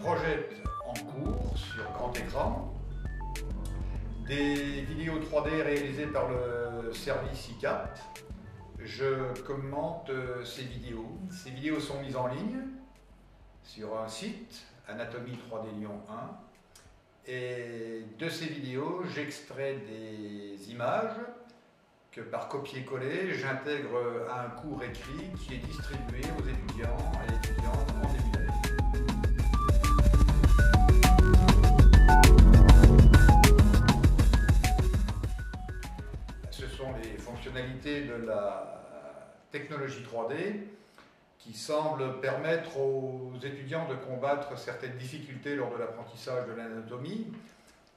projette en cours sur grand écran des vidéos 3D réalisées par le service ICAP. Je commente ces vidéos. Ces vidéos sont mises en ligne sur un site, Anatomie 3D Lyon 1. Et de ces vidéos, j'extrais des images que par copier-coller, j'intègre à un cours écrit qui est distribué aux étudiants et étudiantes en début d'année. Ce sont les fonctionnalités de la technologie 3D qui semblent permettre aux étudiants de combattre certaines difficultés lors de l'apprentissage de l'anatomie,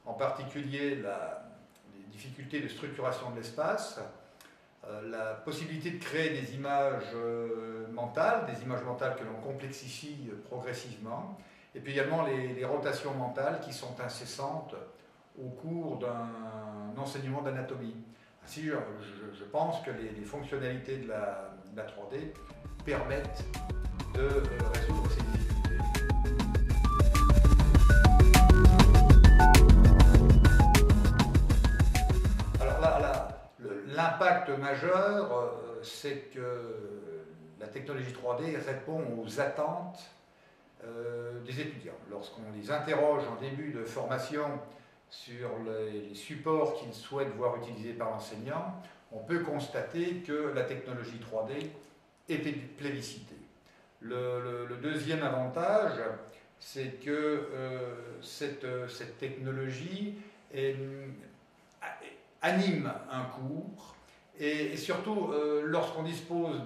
en particulier les difficultés de structuration de l'espace, la possibilité de créer des images mentales que l'on complexifie progressivement, et puis également les rotations mentales qui sont incessantes au cours d'un enseignement d'anatomie. Ainsi, je pense que les fonctionnalités de la 3D permettent de résoudre ces difficultés. Alors là, l'impact majeur, c'est que la technologie 3D répond aux attentes des étudiants. Lorsqu'on les interroge en début de formation sur les supports qu'ils souhaitent voir utilisés par l'enseignant, on peut constater que la technologie 3D est plébiscitée. Le deuxième avantage, c'est que cette technologie anime un cours et surtout lorsqu'on dispose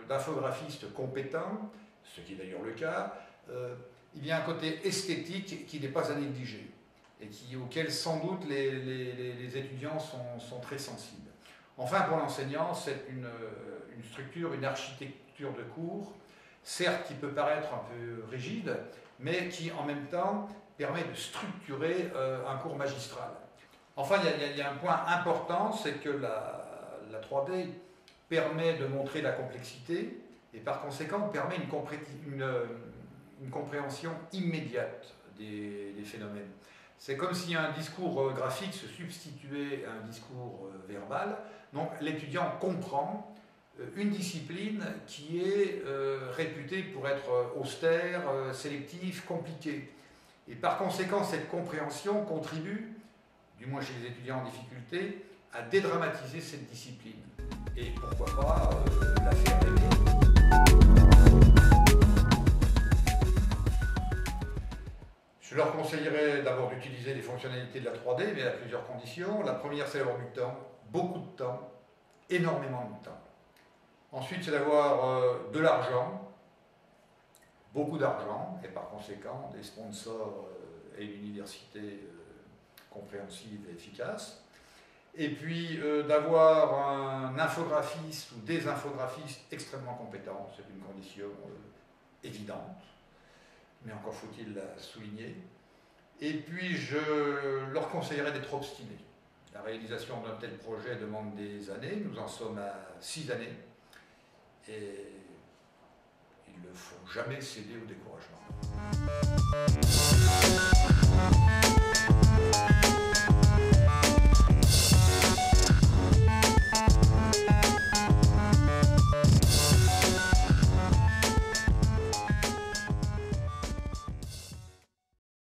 d'infographistes compétents, ce qui est d'ailleurs le cas, il y a un côté esthétique qui n'est pas à négliger et auquel sans doute les étudiants sont très sensibles. Enfin, pour l'enseignant, c'est une structure, une architecture de cours, certes qui peut paraître un peu rigide, mais qui en même temps permet de structurer un cours magistral. Enfin, il y a un point important, c'est que la 3D permet de montrer la complexité et par conséquent permet une compréhension immédiate des phénomènes. C'est comme si un discours graphique se substituait à un discours verbal. Donc l'étudiant comprend une discipline qui est réputée pour être austère, sélective, compliquée. Et par conséquent, cette compréhension contribue, du moins chez les étudiants en difficulté, à dédramatiser cette discipline. Et pourquoi pas la faire aimer. Je leur conseillerais d'abord d'utiliser les fonctionnalités de la 3D, mais à plusieurs conditions. La première, c'est d'avoir du temps, beaucoup de temps, énormément de temps. Ensuite, c'est d'avoir de l'argent, beaucoup d'argent, et par conséquent, des sponsors et une université compréhensive et efficace. Et puis, d'avoir un infographiste ou des infographistes extrêmement compétents, c'est une condition évidente. Mais encore faut-il la souligner. Et puis, je leur conseillerais d'être obstinés. La réalisation d'un tel projet demande des années. Nous en sommes à 6 années. Et il ne faut jamais céder au découragement.